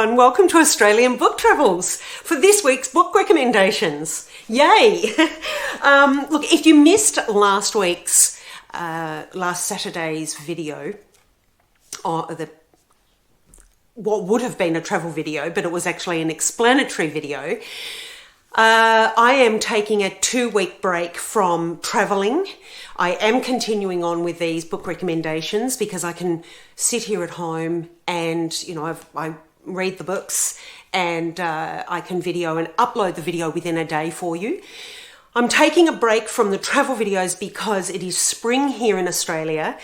everyone, welcome to Australian Book Travels for this week's book recommendations. Yay! Look, if you missed last Saturday's video, or what would have been a travel video, but it was actually an explanatory video, I am taking a 2-week break from travelling. I am continuing on with these book recommendations because I can sit here at home and, I read the books and I can video and upload the video within a day for you. I'm taking a break from the travel videos because it is spring here in Australia.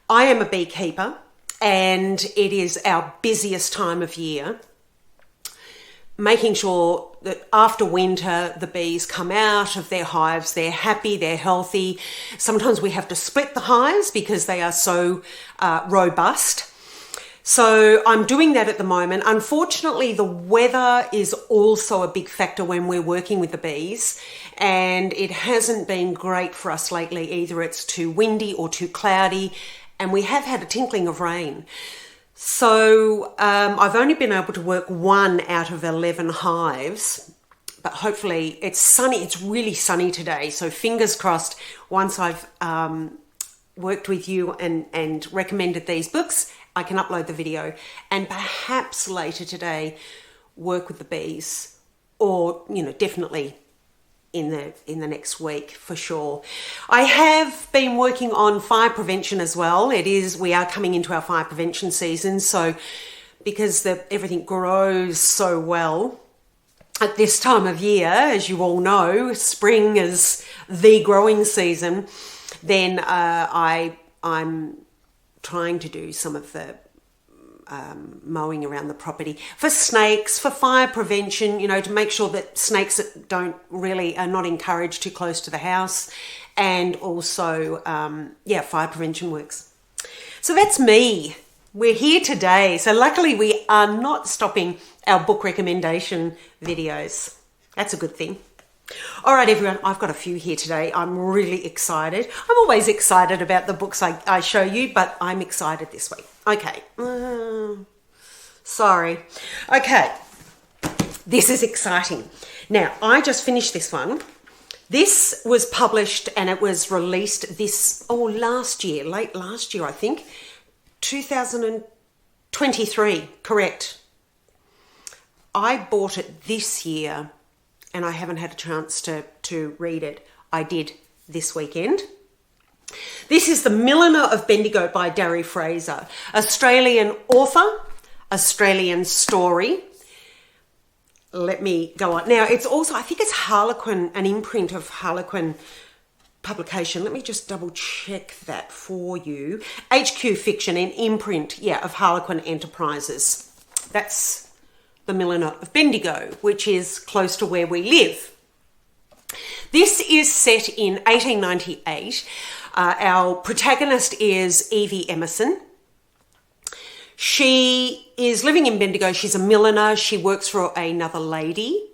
I am a beekeeper and it is our busiest time of year. Making sure that after winter, the bees come out of their hives, they're happy, they're healthy. Sometimes we have to split the hives because they are so robust. So I'm doing that at the moment. Unfortunately, the weather is also a big factor when we're working with the bees, and it hasn't been great for us lately. Either it's too windy or too cloudy, and we have had a tinkling of rain. So I've only been able to work 1 out of 11 hives, but hopefully it's sunny. It's really sunny today. So fingers crossed, once I've worked with you and recommended these books, I can upload the video and perhaps later today work with the bees, or, definitely in the next week for sure. I have been working on fire prevention as well. We are coming into our fire prevention season, so because everything grows so well at this time of year, as you all know, spring is the growing season, then I'm trying to do some of the mowing around the property for snakes, for fire prevention, to make sure that snakes are not encouraged too close to the house, and also, fire prevention works. So that's me. We're here today. So luckily we are not stopping our book recommendation videos. That's a good thing. All right, everyone, I've got a few here today. I'm really excited. I'm always excited about the books I show you, but I'm excited this week. Okay. Sorry. Okay. This is exciting. Now, I just finished this one. This was published and it was released late last year, I think. 2023, correct. I bought it this year and I haven't had a chance to read it. I did this weekend. This is The Milliner of Bendigo by Darry Fraser. Australian author, Australian story. Let me go on. Now, it's also, I think it's Harlequin, an imprint of Harlequin publication. Let me just double check that for you. HQ Fiction, an imprint, of Harlequin Enterprises. That's The Milliner of Bendigo, which is close to where we live. This is set in 1898. Our protagonist is Evie Emerson. She is living in Bendigo. She's a milliner. She works for another lady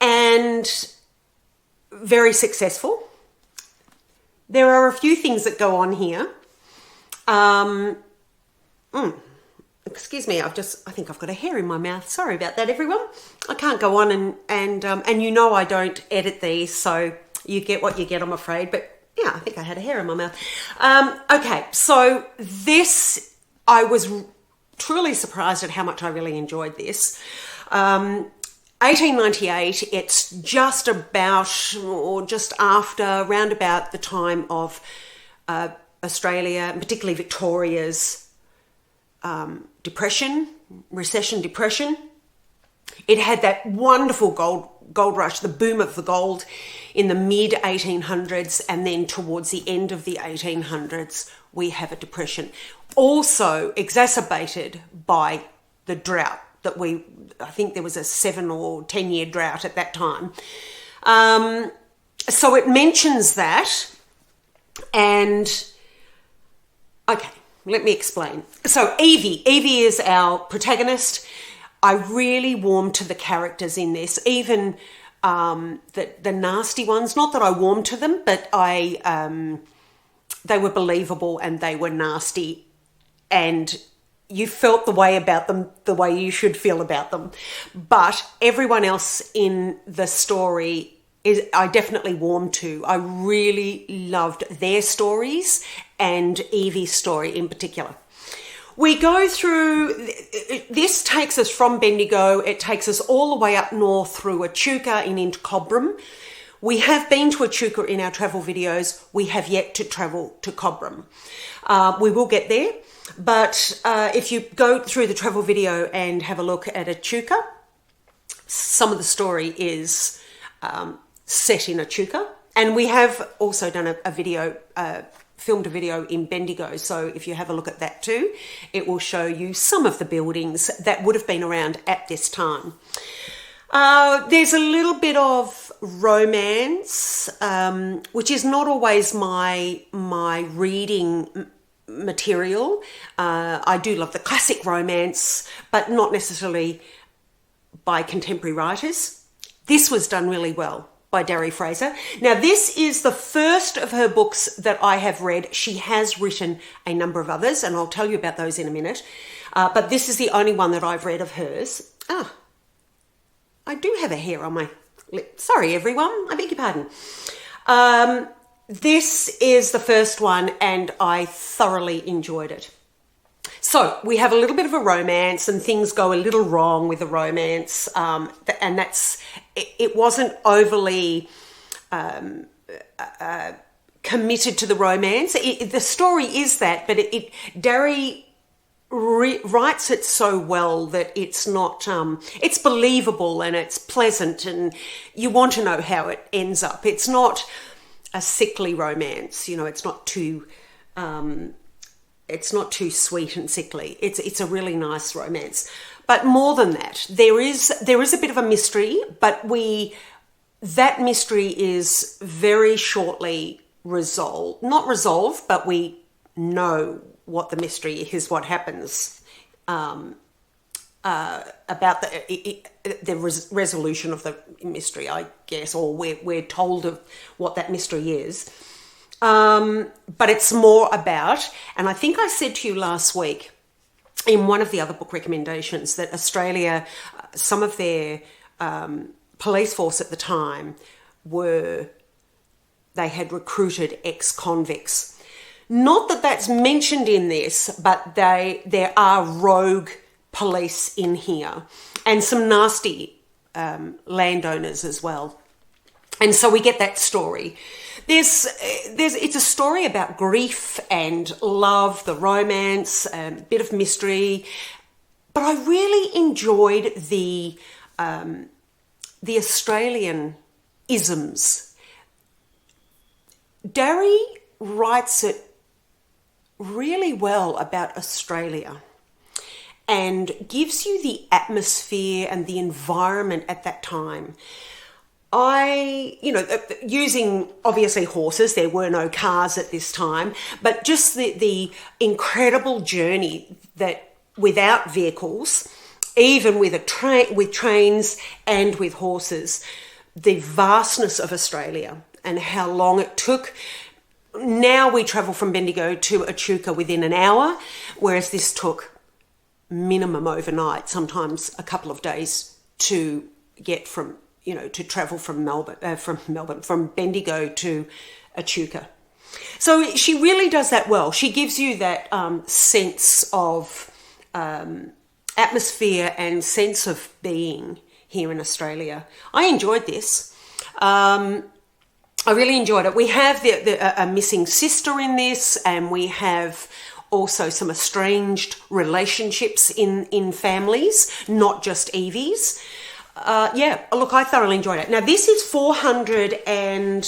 and very successful. There are a few things that go on here. Excuse me, I think I've got a hair in my mouth. Sorry about that, everyone. I can't go on and I don't edit these, so you get what you get, I'm afraid. But yeah, I think I had a hair in my mouth. Okay, so this, I was truly surprised at how much I really enjoyed this. 1898, it's just about, or just after, round about the time of Australia, particularly Victoria's recession depression. It had that wonderful gold rush, the boom of the gold in the mid 1800s, and then towards the end of the 1800s we have a depression, also exacerbated by the drought that I think there was a 7 or 10 year drought at that time. So it mentions that, and okay, let me explain. So Evie is our protagonist. I really warmed to the characters in this, even the nasty ones. Not that I warmed to them, but they were believable and they were nasty, and you felt the way about them the way you should feel about them. But everyone else in the story I definitely warmed to. I really loved their stories and Evie's story in particular. We go through, this takes us from Bendigo, it takes us all the way up north through Echuca and into Cobram. We have been to Echuca in our travel videos. We have yet to travel to Cobram. We will get there, but if you go through the travel video and have a look at Echuca, some of the story is set in Echuca. And we have also done a video, filmed a video in Bendigo. So if you have a look at that too, it will show you some of the buildings that would have been around at this time. There's a little bit of romance, which is not always my reading material. I do love the classic romance, but not necessarily by contemporary writers. This was done really well by Darry Fraser. Now, this is the first of her books that I have read. She has written a number of others, and I'll tell you about those in a minute. But this is the only one that I've read of hers. I do have a hair on my lip. Sorry, everyone. I beg your pardon. This is the first one, and I thoroughly enjoyed it. So we have a little bit of a romance, and things go a little wrong with the romance, and it wasn't overly committed to the romance. The story is that, but Darry writes it so well that it's not, it's believable and it's pleasant, and you want to know how it ends up. It's not a sickly romance, it's not too. It's not too sweet and sickly. It's a really nice romance. But more than that, there is a bit of a mystery, but that mystery is very shortly resolved. Not resolved, but we know what the mystery is, what happens about the resolution of the mystery, I guess, or we're told of what that mystery is. But it's more about, and I think I said to you last week in one of the other book recommendations that Australia, some of their police force at the time they had recruited ex-convicts. Not that that's mentioned in this, but there are rogue police in here and some nasty landowners as well. And so we get that story. It's a story about grief and love, the romance, a bit of mystery, but I really enjoyed the Australian isms. Darry writes it really well about Australia and gives you the atmosphere and the environment at that time. Using obviously horses, there were no cars at this time, but just the incredible journey that without vehicles, even with with trains and with horses, the vastness of Australia and how long it took. Now we travel from Bendigo to Echuca within an hour, whereas this took minimum overnight, sometimes a couple of days to get from to travel from from Bendigo to Echuca. So she really does that well. She gives you that sense of atmosphere and sense of being here in Australia. I enjoyed this. I really enjoyed it. We have a missing sister in this, and we have also some estranged relationships in families, not just Evie's. Look, I thoroughly enjoyed it. Now, this is 400 and...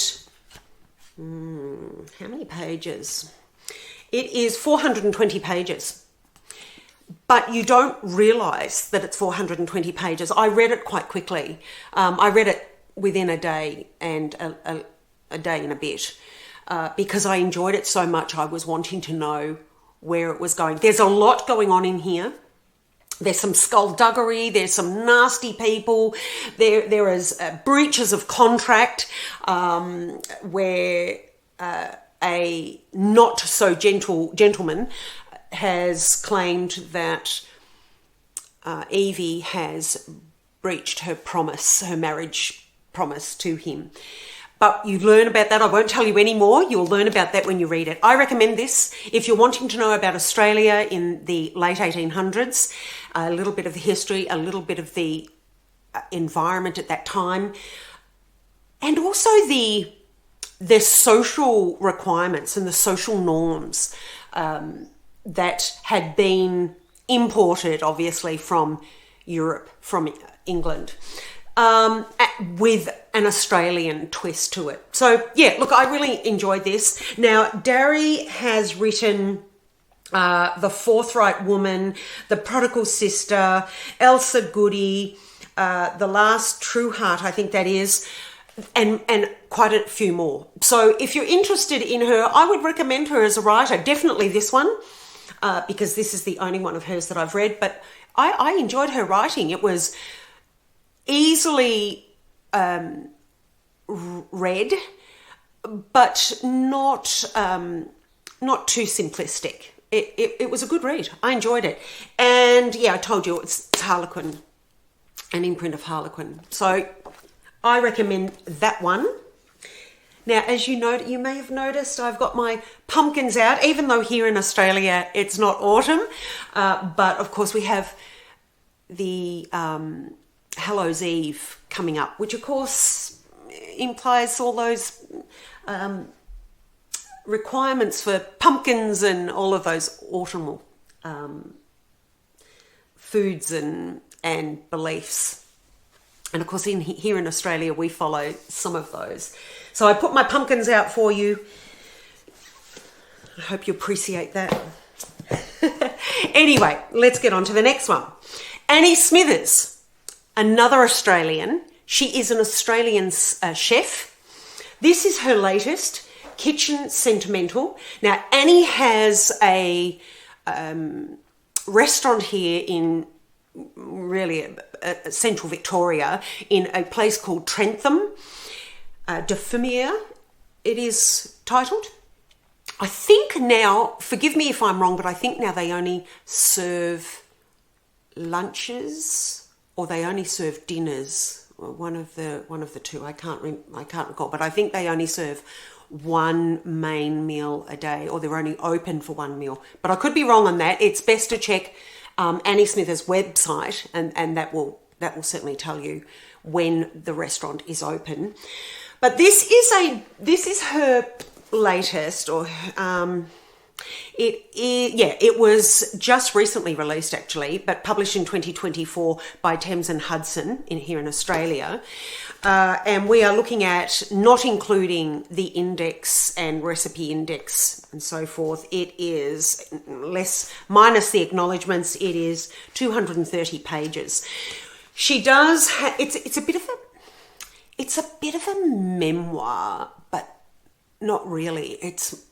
how many pages? It is 420 pages. But you don't realise that it's 420 pages. I read it quite quickly. I read it within a day and a day and a bit because I enjoyed it so much. I was wanting to know where it was going. There's a lot going on in here. There's some skullduggery, there's some nasty people, there is breaches of contract where a not so gentle gentleman has claimed that Evie has breached her promise, her marriage promise to him. But you learn about that. I won't tell you any more. You'll learn about that when you read it. I recommend this if you're wanting to know about Australia in the late 1800s, a little bit of the history, a little bit of the environment at that time, and also the social requirements and the social norms that had been imported, obviously, from Europe, from England, with an Australian twist to it. So, yeah, look, I really enjoyed this. Now, Darry has written The Forthright Woman, The Prodigal Sister, Elsa Goody, The Last True Heart, I think that is, and quite a few more. So if you're interested in her, I would recommend her as a writer. Definitely this one, because this is the only one of hers that I've read. But I enjoyed her writing. It was easily read, but not too simplistic. It was a good read. I enjoyed it. And yeah, I told you it's Harlequin, an imprint of Harlequin. So I recommend that one. Now, as you know, you may have noticed I've got my pumpkins out, even though here in Australia it's not autumn. But of course we have the Hallows Eve coming up, which of course implies all those requirements for pumpkins and all of those autumnal foods and beliefs. And of course, here in Australia, we follow some of those. So I put my pumpkins out for you. I hope you appreciate that. Anyway, let's get on to the next one. Annie Smithers, another Australian. She is an Australian chef. This is her latest, Kitchen Sentimental. Now, Annie has a restaurant here in really central Victoria, in a place called Trentham, de Fumier, it is titled. I think now, forgive me if I'm wrong, but I think now they only serve lunches or they only serve dinners. One of the two. I can't recall, but I think they only serve one main meal a day, or they're only open for one meal. But I could be wrong on that. It's best to check Annie Smithers' website, and that will certainly tell you when the restaurant is open. But this is her latest, or it was just recently released actually, but published in 2024 by Thames and Hudson here in Australia. And we are looking at not including the index and recipe index and so forth. It is minus the acknowledgements. It is 230 pages. She does. It's a bit of a memoir, but not really. It's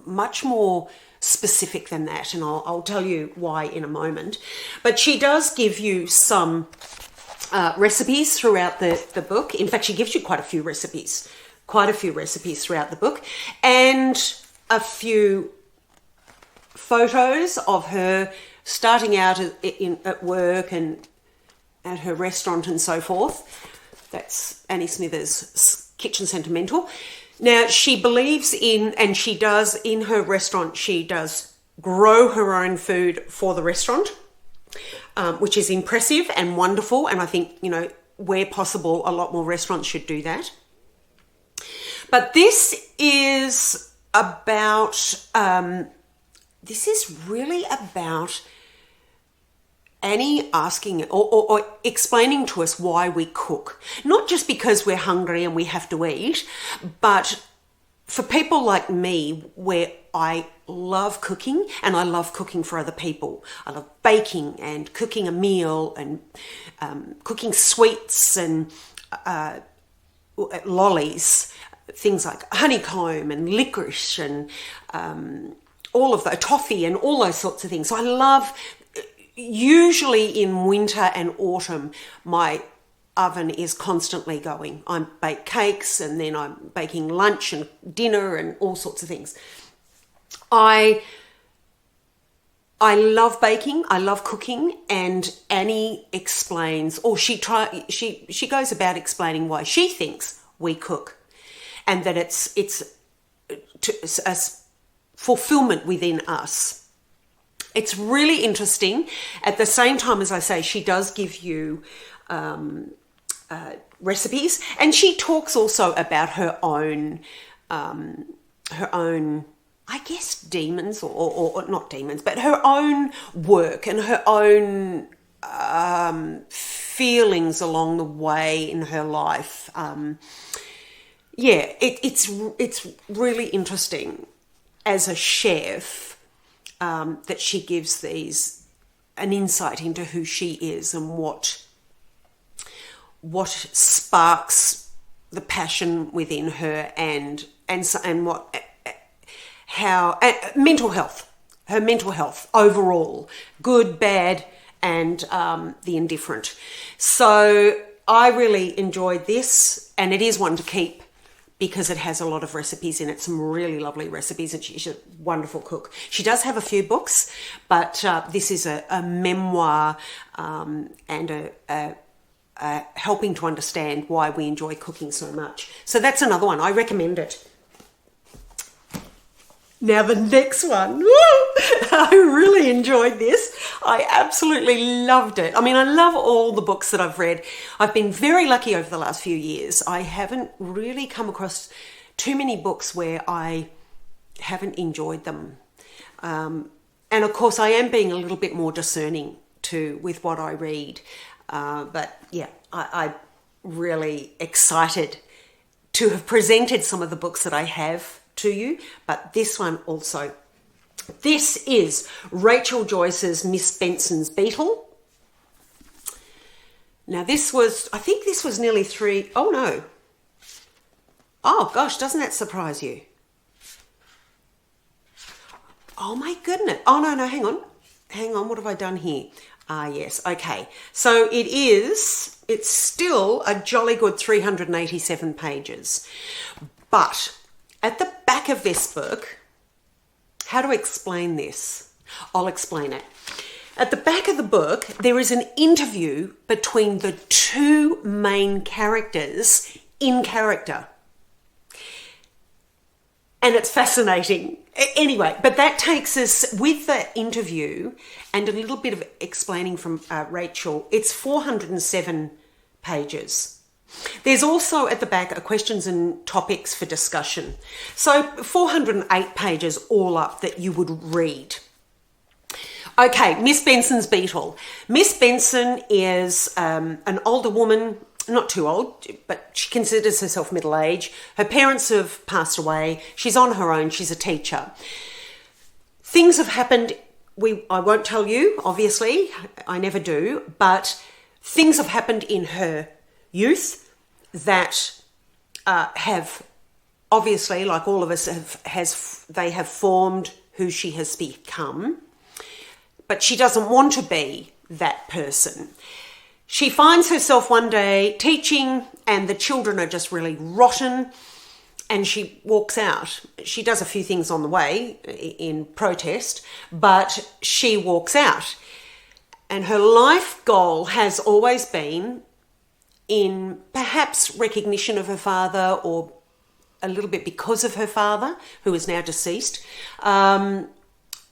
much more specific than that, and I'll tell you why in a moment. But she does give you some recipes throughout the book. In fact, she gives you quite a few recipes throughout the book, and a few photos of her starting out at work and at her restaurant and so forth. That's Annie Smithers' Kitchen Sentimental. Now, she believes in, and she does in her restaurant, she does grow her own food for the restaurant, which is impressive and wonderful. And I think, where possible, a lot more restaurants should do that. But this is really about Annie asking or explaining to us why we cook. Not just because we're hungry and we have to eat, but for people like me, where I love cooking and I love cooking for other people. I love baking and cooking a meal and cooking sweets and lollies, things like honeycomb and licorice and all of the toffee and all those sorts of things. So I love. Usually in winter and autumn, my oven is constantly going. I bake cakes and then I'm baking lunch and dinner and all sorts of things. I I love baking, I love cooking, and Annie explains, or she goes about explaining why she thinks we cook, and that it's a fulfillment within us. It's really interesting. At the same time, as I say, she does give you recipes, and she talks also about her own, I guess, demons, or not demons, but her own work and her own feelings along the way in her life. It's really interesting as a chef that she gives an insight into who she is and what sparks the passion within her, and what how her mental health overall, good, bad, and the indifferent. So I really enjoyed this, and it is one to keep because it has a lot of recipes in it, some really lovely recipes, and she's a wonderful cook. She does have a few books, but this is a memoir and a helping to understand why we enjoy cooking so much. So that's another one. I recommend it. Now the next one, I really enjoyed this. I absolutely loved it. I mean, I love all the books that I've read. I've been very lucky over the last few years. I haven't really come across too many books where I haven't enjoyed them. And of course, I am being a little bit more discerning too with what I read. But yeah, I'm really excited to have presented some of the books that I have to you, but this one also. This is Rachel Joyce's Miss Benson's Beetle. Now I think this was nearly oh no. Oh gosh, doesn't that surprise you? Oh my goodness. Oh no, hang on, what have I done here? Yes, okay. So it's still a jolly good 387 pages, but at the back of this book, how to explain this? I'll explain it. At the back of the book, there is an interview between the two main characters in character. And it's fascinating. Anyway, but that takes us, with the interview and a little bit of explaining from Rachel, it's 407 pages. There's also at the back a questions and topics for discussion. So 408 pages all up that you would read. Okay, Miss Benson's Beetle. Miss Benson is an older woman, not too old, but she considers herself middle-aged. Her parents have passed away. She's on her own. She's a teacher. Things have happened. I won't tell you, obviously. I never do. But things have happened in her youth that have obviously, like all of us, they have formed who she has become. But she doesn't want to be that person. She finds herself one day teaching and the children are just really rotten, and she walks out. She does a few things on the way in protest, but she walks out. And her life goal has always been, in perhaps recognition of her father or a little bit because of her father, who is now deceased,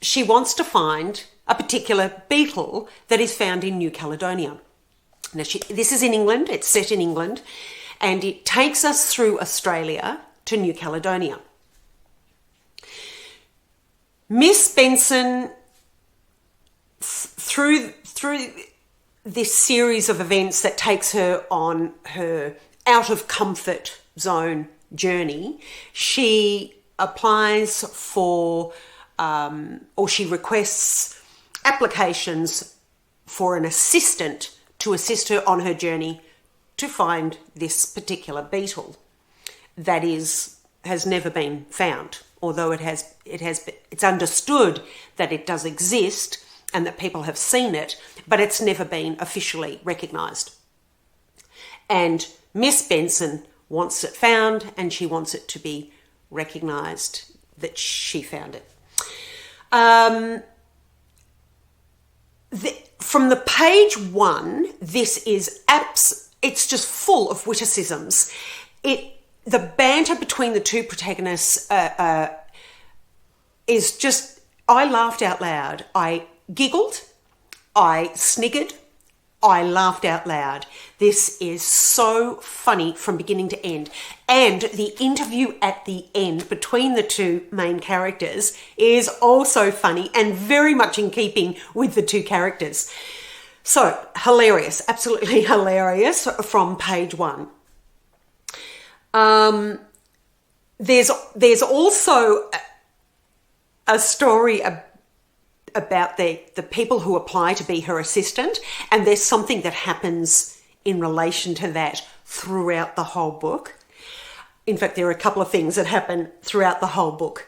she wants to find a particular beetle that is found in New Caledonia. Now, this is in England, it's set in England, and it takes us through Australia to New Caledonia. Miss Benson, through this series of events that takes her on her out of comfort zone journey, she applies for, or she requests applications for an assistant to assist her on her journey to find this particular beetle that has never been found, although it's understood that it does exist and that people have seen it, but it's never been officially recognised. And Miss Benson wants it found, and she wants it to be recognised that she found it. from the page one, this is it's just full of witticisms. The banter between the two protagonists is just, I laughed out loud. I giggled, I sniggered, I laughed out loud. This is so funny from beginning to end. And the interview at the end between the two main characters is also funny and very much in keeping with the two characters. So, hilarious, absolutely hilarious from page one. There's also a story about the people who apply to be her assistant, and there's something that happens in relation to that throughout the whole book. In fact, there are a couple of things that happen throughout the whole book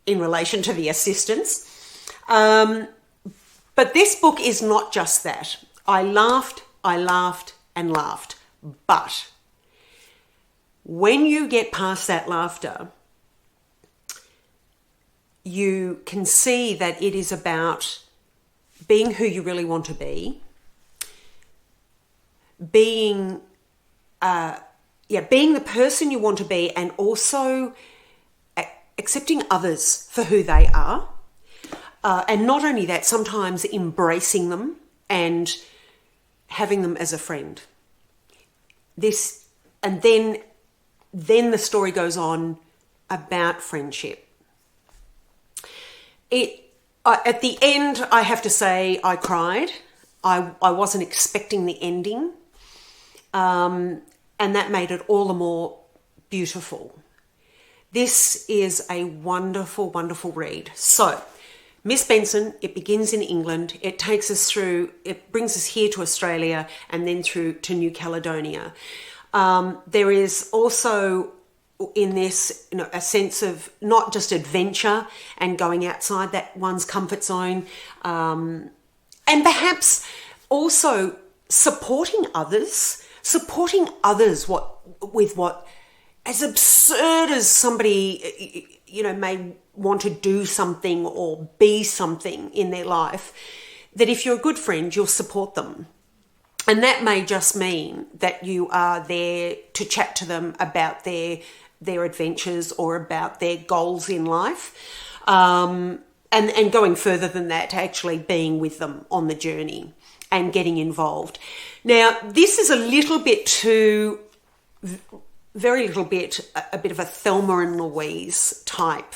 in relation to the assistants. But this book is not just that. I laughed, and laughed. But when you get past that laughter, you can see that it is about being who you really want to be, being the person you want to be, and also accepting others for who they are. And not only that, sometimes embracing them and having them as a friend. And then the story goes on about friendship. At the end, I have to say, I cried. I wasn't expecting the ending. And that made it all the more beautiful. This is a wonderful, wonderful read. So, Miss Benson, it begins in England. It takes us through, it brings us here to Australia and then through to New Caledonia. There is also in this, a sense of not just adventure and going outside that one's comfort zone, and perhaps also supporting others with what, as absurd as somebody, may want to do something or be something in their life, that if you're a good friend, you'll support them. And that may just mean that you are there to chat to them about their adventures or about their goals in life. And going further than that, actually being with them on the journey and getting involved. Now, this is a bit of a Thelma and Louise type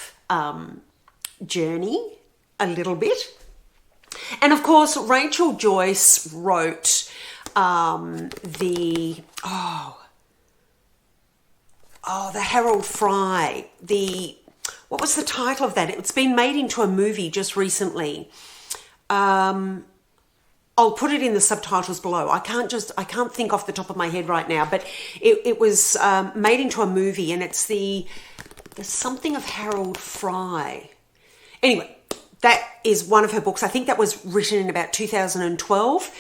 journey, a little bit. And of course, Rachel Joyce wrote the Harold Fry, what was the title of that? It's been made into a movie just recently. I'll put it in the subtitles below. I can't think off the top of my head right now, but it was made into a movie, and there's something of Harold Fry. Anyway, that is one of her books. I think that was written in about 2012.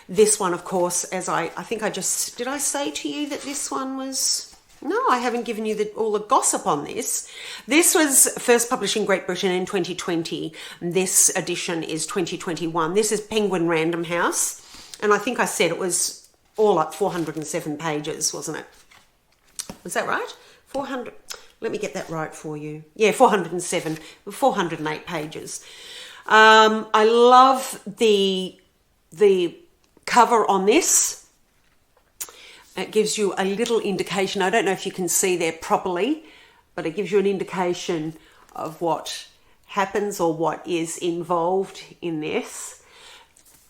This one, of course, did I say to you that this one was... No, I haven't given you all the gossip on this. This was first published in Great Britain in 2020. This edition is 2021. This is Penguin Random House. And I think I said it was all up 407 pages, wasn't it? Was that right? 400. Let me get that right for you. Yeah, 408 pages. I love the cover on this. It gives you a little indication. I don't know if you can see there properly, but it gives you an indication of what happens or what is involved in this.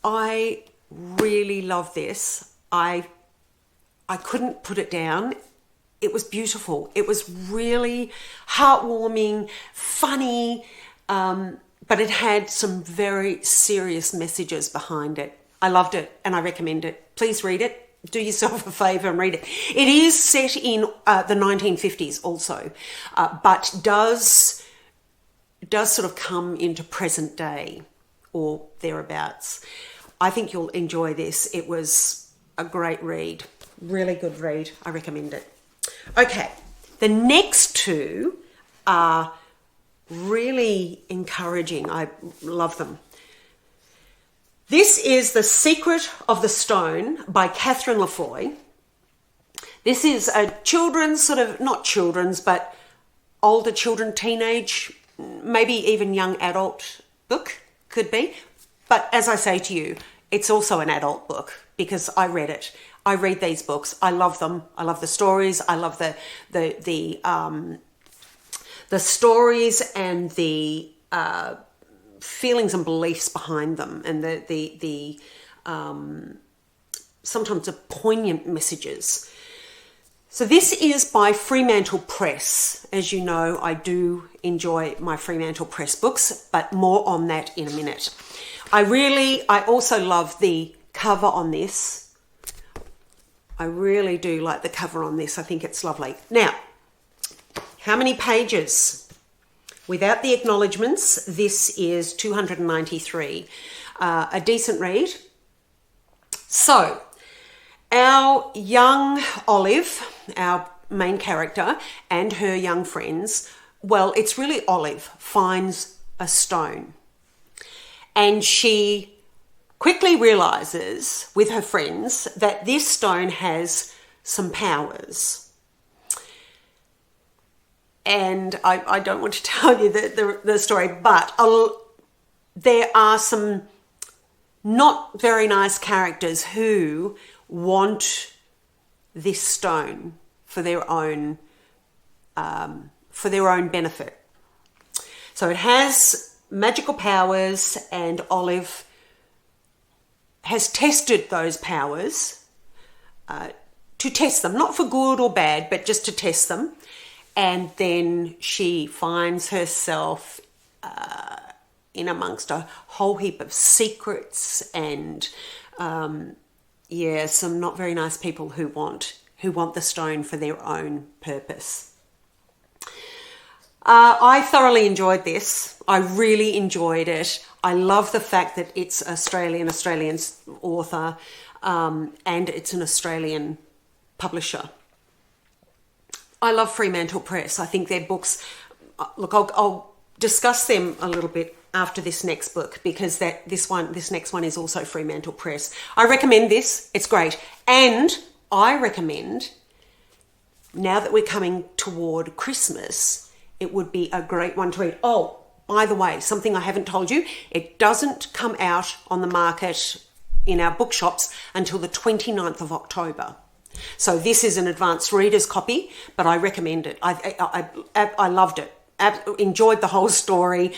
I really love this. I couldn't put it down. It was beautiful. It was really heartwarming, funny, but it had some very serious messages behind it. I loved it and I recommend it. Please read it. Do yourself a favour and read it. It is set in the 1950s also, but does sort of come into present day or thereabouts. I think you'll enjoy this. It was a great read. Really good read. I recommend it. Okay, the next two are really encouraging. I love them. This is The Secret of the Stone by Catherine Laffoy. This is a children's, sort of, not children's, but older children, teenage, maybe even young adult book, could be. But as I say to you, it's also an adult book because I read it. I read these books. I love them. I love the stories. I love the stories and the feelings and beliefs behind them, and the sometimes the poignant messages. So this is by Fremantle Press. As you know, I do enjoy my Fremantle Press books, but more on that in a minute. I also love the cover on this. I really do like the cover on this. I think it's lovely. Now, how many pages? Without the acknowledgements, this is 293. A decent read. So, our young Olive, our main character, and her young friends, well, it's really Olive, finds a stone. And she quickly realizes with her friends that this stone has some powers. And I don't want to tell you the story, but there are some not very nice characters who want this stone for their own benefit. So it has magical powers, and Olive has tested those powers to test them, not for good or bad, but just to test them. And then she finds herself in amongst a whole heap of secrets and some not very nice people who want the stone for their own purpose. I thoroughly enjoyed this. I really enjoyed it. I love the fact that it's Australian author, and it's an Australian publisher. I love Fremantle Press. I think their books, look, I'll discuss them a little bit after this next book, because this next one is also Fremantle Press. I recommend this. It's great. And I recommend, now that we're coming toward Christmas, it would be a great one to read. Oh, by the way, something I haven't told you, it doesn't come out on the market in our bookshops until the 29th of October. So this is an advanced reader's copy, but I recommend it. I loved it. Enjoyed the whole story.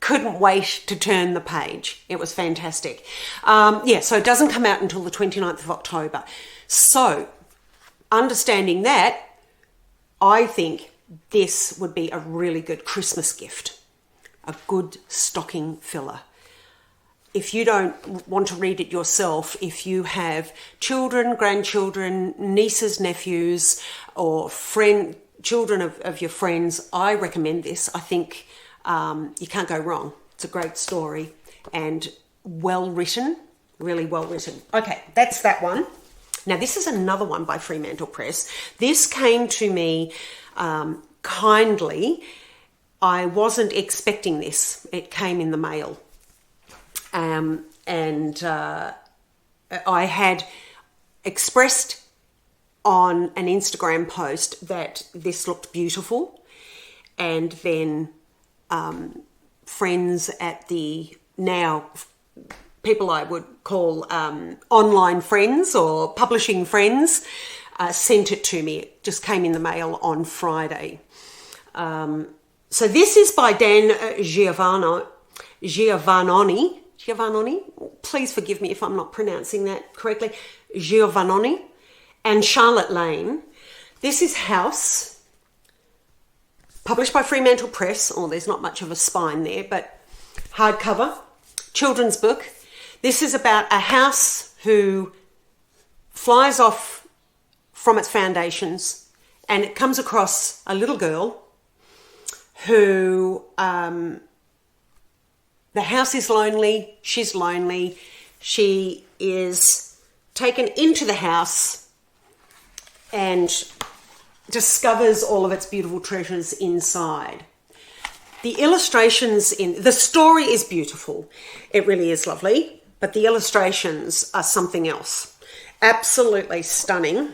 Couldn't wait to turn the page. It was fantastic. So it doesn't come out until the 29th of October. So, understanding that, I think this would be a really good Christmas gift. A good stocking filler. If you don't want to read it yourself, if you have children, grandchildren, nieces, nephews, or children of your friends, I recommend this. I think you can't go wrong. It's a great story and well written, really well written. Okay, that's that one. Now, this is another one by Fremantle Press. This came to me kindly. I wasn't expecting this. It came in the mail. I had expressed on an Instagram post that this looked beautiful, and then friends at the now people I would call online friends or publishing friends sent it to me. It just came in the mail on Friday. So this is by Dan Giovannoni. Please forgive me if I'm not pronouncing that correctly. Giovannoni and Charlotte Lane. This is House, published by Fremantle Press. Oh, there's not much of a spine there, but hardcover, children's book. This is about a house who flies off from its foundations, and it comes across a little girl who... the house is lonely, she's lonely, she is taken into the house and discovers all of its beautiful treasures inside. The illustrations the story is beautiful. It really is lovely. but the illustrations are something else. Absolutely stunning.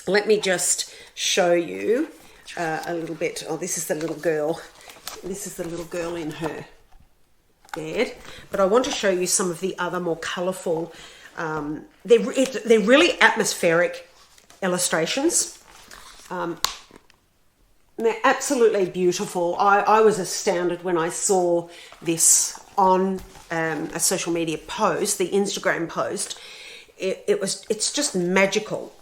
Let me just show you a little bit. Oh, this is the little girl. This is the little girl in her bed. But I want to show you some of the other more colourful, they're really atmospheric illustrations. They're absolutely beautiful. I was astounded when I saw this on a social media post, the Instagram post. It's just magical.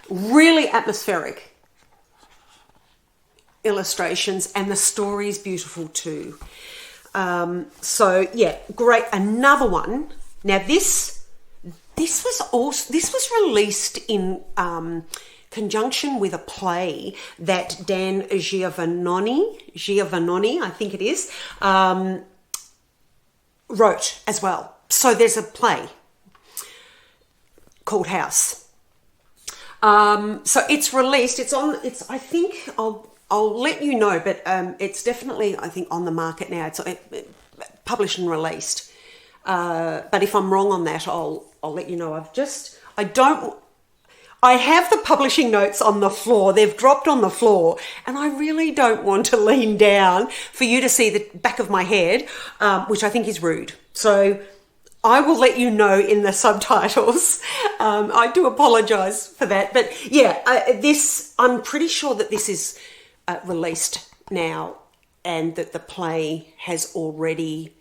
Really atmospheric illustrations, and the story is beautiful too. So yeah, great. Another one. Now this was released in conjunction with a play that Dan Giovannoni, I think it is, wrote as well. So there's a play called House. So it's released. I think I'll let you know, but it's definitely, I think, on the market now. It's published and released. But if I'm wrong on that, I'll let you know. I have the publishing notes on the floor. They've dropped on the floor, and I really don't want to lean down for you to see the back of my head, which I think is rude. So I will let you know in the subtitles. I do apologise for that. But yeah, I'm pretty sure that this is released now, and that the play has already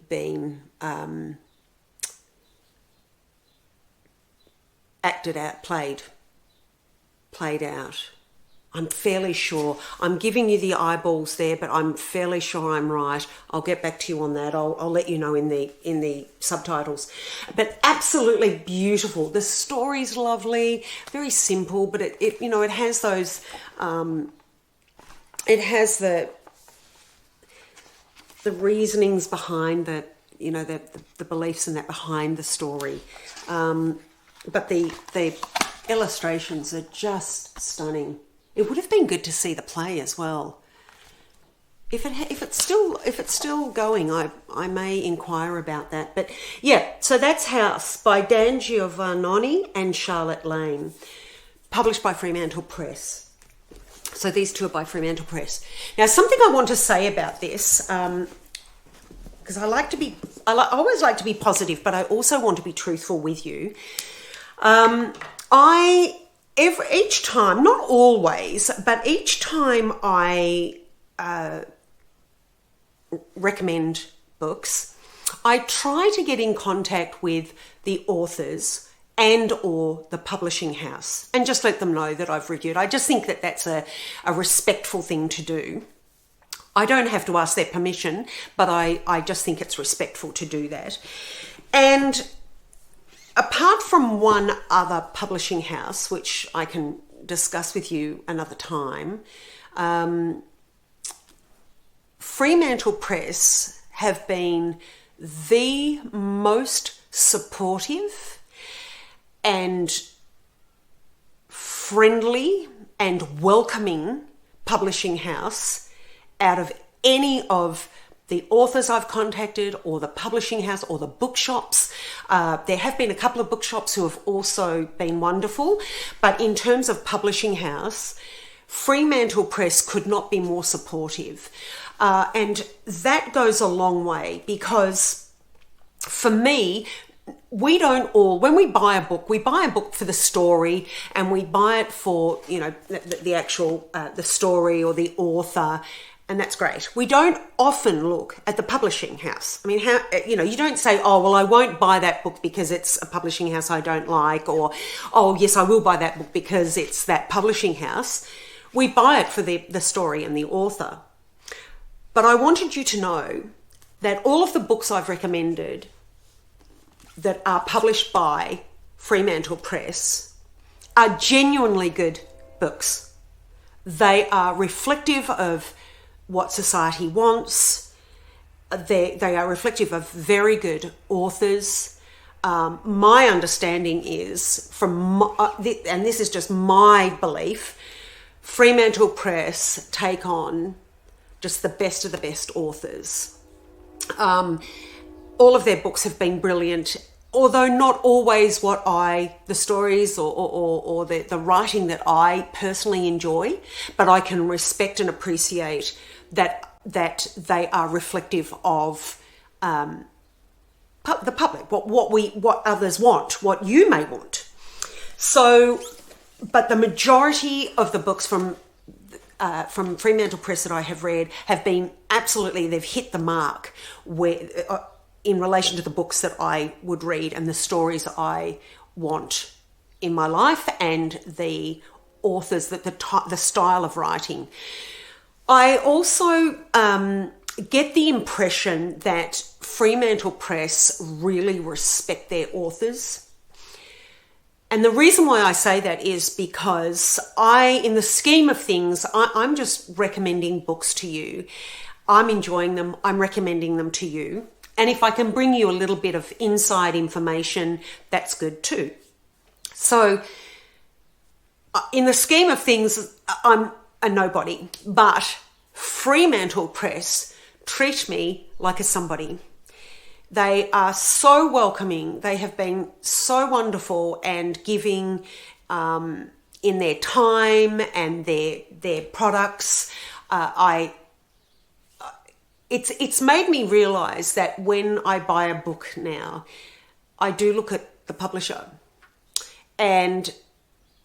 been acted out, played out. I'm fairly sure. I'm giving you the eyeballs there, but I'm fairly sure I'm right. I'll get back to you on that. I'll let you know in the subtitles. But absolutely beautiful. The story's lovely, very simple, but it has those. It has the reasonings behind the beliefs and that behind the story. But the illustrations are just stunning. It would have been good to see the play as well. If it's still going, I may inquire about that. But yeah, so that's House by Dan Giovannoni and Charlotte Lane, published by Fremantle Press. So these two are by Fremantle Press. Now, something I want to say about this, because I always like to be positive, but I also want to be truthful with you. Each time, not always, but each time I recommend books, I try to get in contact with the authors and or the publishing house and just let them know that I've reviewed. I just think that that's a respectful thing to do. I don't have to ask their permission, but I just think it's respectful to do that. And apart from one other publishing house, which I can discuss with you another time, Fremantle Press have been the most supportive and friendly and welcoming publishing house out of any of the authors I've contacted, or the publishing house, or the bookshops. There have been a couple of bookshops who have also been wonderful, but in terms of publishing house, Fremantle Press could not be more supportive. And that goes a long way, because for me, when we buy a book for the story, and we buy it for, the actual, the story or the author, and that's great. We don't often look at the publishing house. I mean, you don't say, oh, well, I won't buy that book because it's a publishing house I don't like, or, oh, yes, I will buy that book because it's that publishing house. We buy it for the story and the author. But I wanted you to know that all of the books I've recommended that are published by Fremantle Press are genuinely good books. They are reflective of what society wants. They are reflective of very good authors. My understanding is, and this is just my belief, Fremantle Press take on just the best of the best authors. All of their books have been brilliant, although not always the stories or the writing that I personally enjoy, but I can respect and appreciate that they are reflective of the public, what others want, what you may want. So, but the majority of the books from Fremantle Press that I have read have been absolutely, they've hit the mark where in relation to the books that I would read and the stories I want in my life and the authors, the style of writing. I also get the impression that Fremantle Press really respect their authors. And the reason why I say that is because in the scheme of things, I'm just recommending books to you. I'm enjoying them. I'm recommending them to you. And if I can bring you a little bit of inside information, that's good too. So in the scheme of things, I'm a nobody, but Fremantle Press treat me like a somebody. They are so welcoming. They have been so wonderful and giving in their time and their products. It's made me realise that when I buy a book now, I do look at the publisher. And,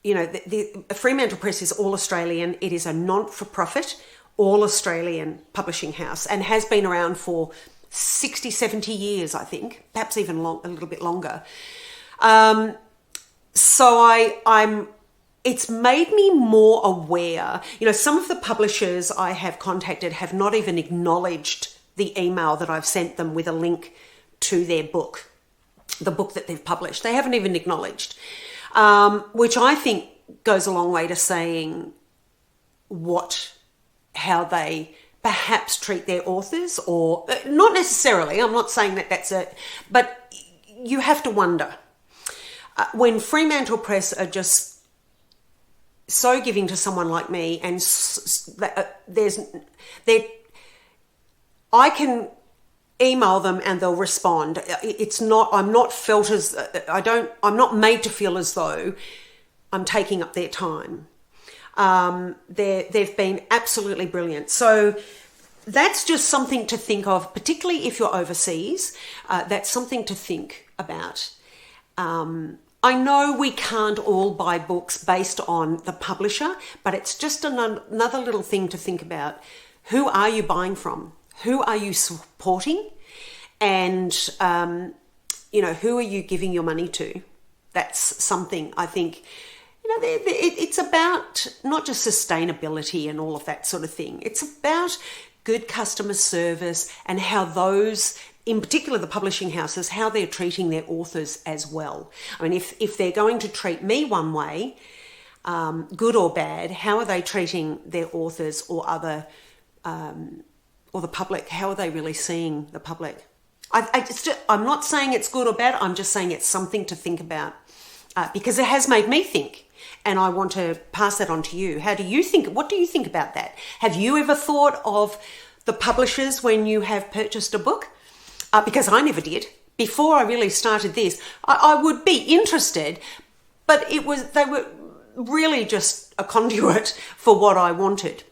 you know, the Fremantle Press is all Australian. It is a not-for-profit, all Australian publishing house and has been around for 60, 70 years, I think, perhaps even a little bit longer. So it's made me more aware. You know, some of the publishers I have contacted have not even acknowledged the email that I've sent them with a link to their book, the book that they've published. They haven't even acknowledged, which I think goes a long way to saying how they perhaps treat their authors, or not necessarily. I'm not saying that that's it, but you have to wonder when Fremantle Press are just so giving to someone like me, and I can email them and they'll respond. I'm not made to feel as though I'm taking up their time. They've been absolutely brilliant. So that's just something to think of, particularly if you're overseas. That's something to think about. I know we can't all buy books based on the publisher, but it's just another little thing to think about. Who are you buying from? Who are you supporting? And, who are you giving your money to? That's something I think, it's about not just sustainability and all of that sort of thing. It's about good customer service and how those, in particular the publishing houses, how they're treating their authors as well. I mean, if they're going to treat me one way, good or bad, how are they treating their authors or or the public? How are they really seeing the public? I'm not saying it's good or bad. I'm just saying it's something to think about because it has made me think. And I want to pass that on to you. How do you think? What do you think about that? Have you ever thought of the publishers when you have purchased a book? Because I never did. Before I really started this, I would be interested, but they were really just a conduit for what I wanted.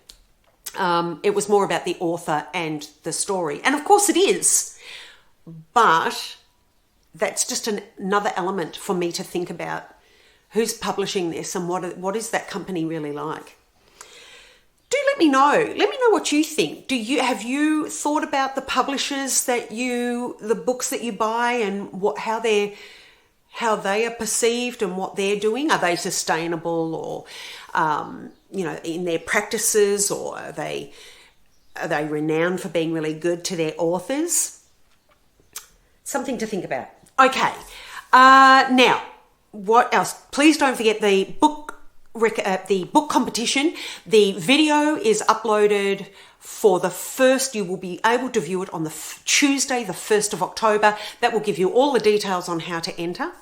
It was more about the author and the story. And of course it is, but that's just another element for me to think about. Who's publishing this and what is that company really like? Do let me know. Let me know what you think. Have you thought about the publishers the books that you buy and how they are perceived and what they're doing? Are they sustainable or in their practices, or are they renowned for being really good to their authors? Something to think about. Okay. Now, what else? Please don't forget the book competition. The video is uploaded for the 1st. You will be able to view it on the Tuesday, the 1st of October. That will give you all the details on how to enter.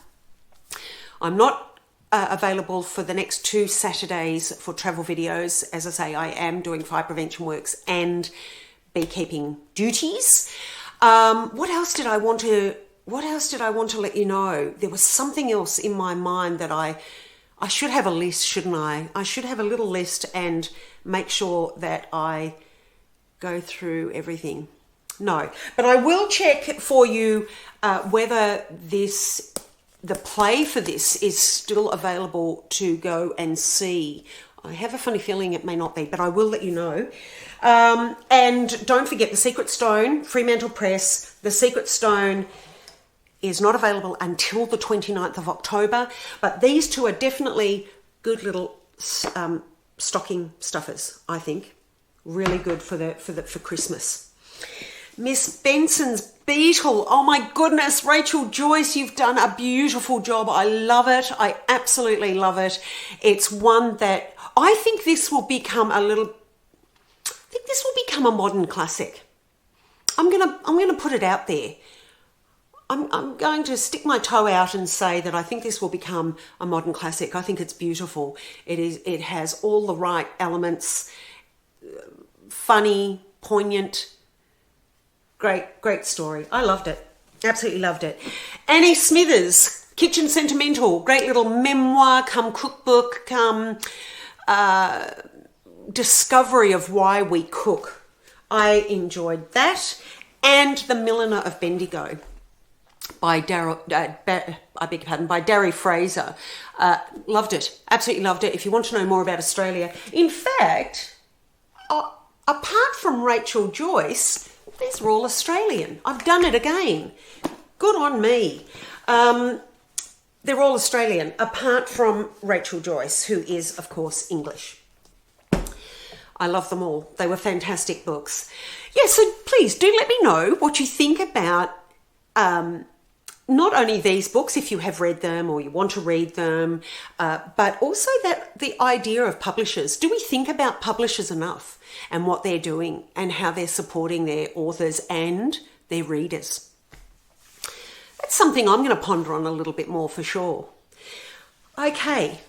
I'm not available for the next 2 Saturdays for travel videos. As I say, I am doing fire prevention works and beekeeping duties. What else did I want to let you know? There was something else in my mind that I should have a list, shouldn't I? I should have a little list and make sure that I go through everything. No, but I will check for you whether the play for this is still available to go and see. I have a funny feeling it may not be, but I will let you know. And don't forget The Secret Stone, Fremantle Press. The Secret Stone is not available until the 29th of October, but these two are definitely good little stocking stuffers, I think. Really good for Christmas. Miss Benson's Beetle. Oh my goodness, Rachel Joyce, you've done a beautiful job. I love it. I absolutely love it. It's one that I think this will become a modern classic. I'm gonna put it out there. I'm going to stick my toe out and say that I think this will become a modern classic. I think it's beautiful. It has all the right elements. Funny, poignant, great story. I loved it. Absolutely loved it. Annie Smithers, Kitchen Sentimental, great little memoir, come cookbook, come discovery of why we cook. I enjoyed that. And The Milliner of Bendigo by Darry Fraser. Loved it. Absolutely loved it. If you want to know more about Australia. In fact, apart from Rachel Joyce, these are all Australian. I've done it again. Good on me. They're all Australian, apart from Rachel Joyce, who is, of course, English. I love them all. They were fantastic books. Yeah, so please do let me know what you think about not only these books, if you have read them or you want to read them, but also that the idea of publishers. Do we think about publishers enough and what they're doing and how they're supporting their authors and their readers? That's something I'm going to ponder on a little bit more for sure. Okay,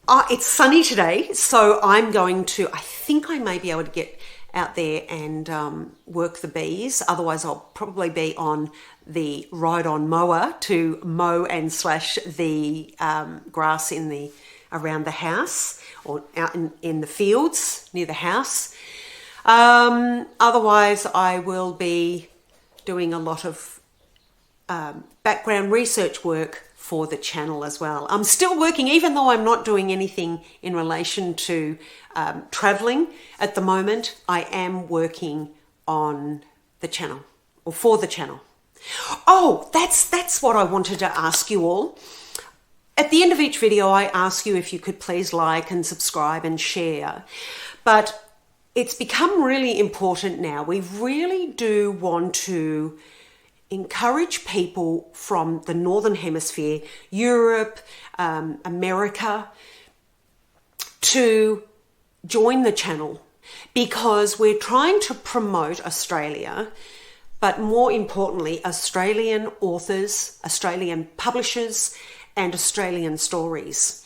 it's sunny today, so I think I may be able to get out there and work the bees. Otherwise, I'll probably be on the ride-on mower to mow and slash the grass around the house or out in the fields near the house. Otherwise, I will be doing a lot of background research work for the channel as well. I'm still working, even though I'm not doing anything in relation to traveling at the moment. I am working on the channel or for the channel. Oh, that's what I wanted to ask you all. At the end of each video, I ask you if you could please like and subscribe and share. But it's become really important now. We really do want to encourage people from the Northern Hemisphere, Europe, America, to join the channel because we're trying to promote Australia, but more importantly, Australian authors, Australian publishers, and Australian stories.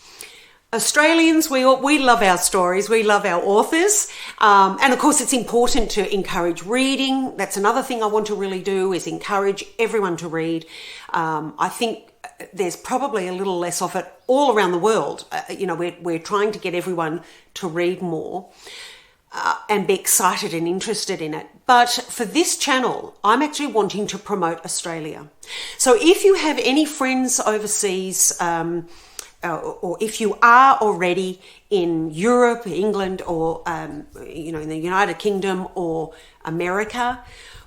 Australians, we love our stories, we love our authors, and of course it's important to encourage reading. That's another thing I want to really do, is encourage everyone to read. I think there's probably a little less of it all around the world. We're trying to get everyone to read more and be excited and interested in it. But for this channel, I'm actually wanting to promote Australia. So if you have any friends overseas, or if you are already in Europe, England, or in the United Kingdom or America,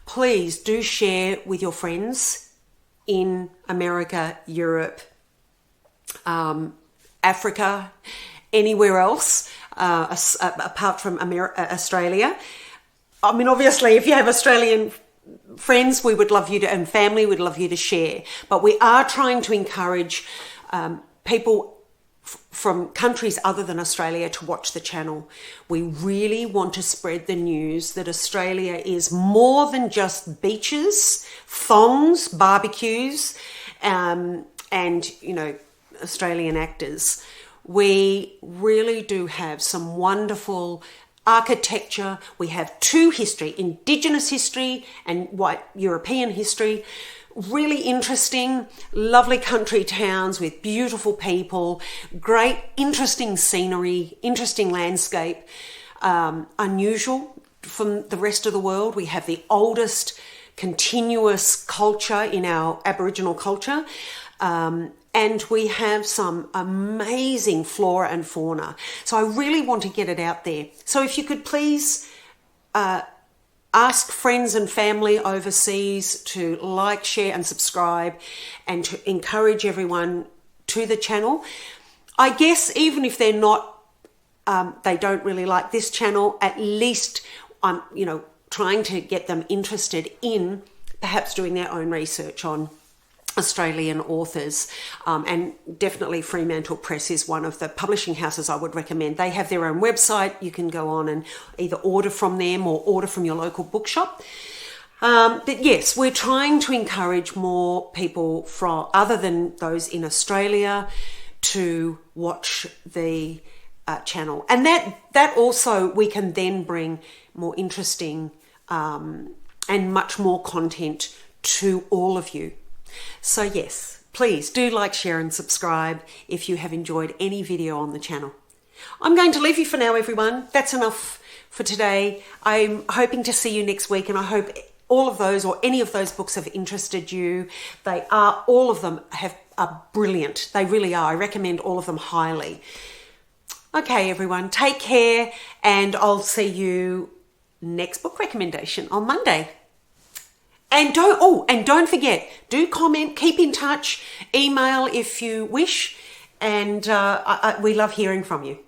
please do share with your friends in America, Europe, Africa, anywhere else apart from Australia. I mean, obviously, if you have Australian friends, we would love you to, and family, we'd love you to share. But we are trying to encourage people from countries other than Australia to watch the channel. We really want to spread the news that Australia is more than just beaches, thongs, barbecues, and Australian actors. We really do have some wonderful architecture. We have two history, Indigenous history and white European history. Really interesting, lovely country towns with beautiful people, great, interesting scenery, interesting landscape, unusual from the rest of the world. We have the oldest continuous culture in our Aboriginal culture. And we have some amazing flora and fauna. So I really want to get it out there. So if you could please ask friends and family overseas to like, share and subscribe, and to encourage everyone to the channel. I guess even if they're not, they don't really like this channel, at least I'm, trying to get them interested in perhaps doing their own research on Australian authors, and definitely Fremantle Press is one of the publishing houses I would recommend. They have their own website. You can go on and either order from them or order from your local bookshop. But yes, we're trying to encourage more people from other than those in Australia to watch the channel, and that also we can then bring more interesting and much more content to all of you. So yes, please do like, share and subscribe if you have enjoyed any video on the channel. I'm going to leave you for now, everyone. That's enough for today. I'm hoping to see you next week, and I hope all of those or any of those books have interested you. All of them are brilliant. They really are. I recommend all of them highly. Okay, everyone, take care, and I'll see you next book recommendation on Monday. And don't forget, do comment, keep in touch, email if you wish, and we love hearing from you.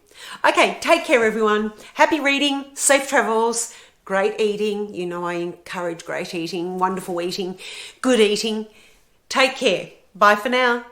Okay, take care, everyone. Happy reading, safe travels, great eating. I encourage great eating, wonderful eating, good eating. Take care. Bye for now.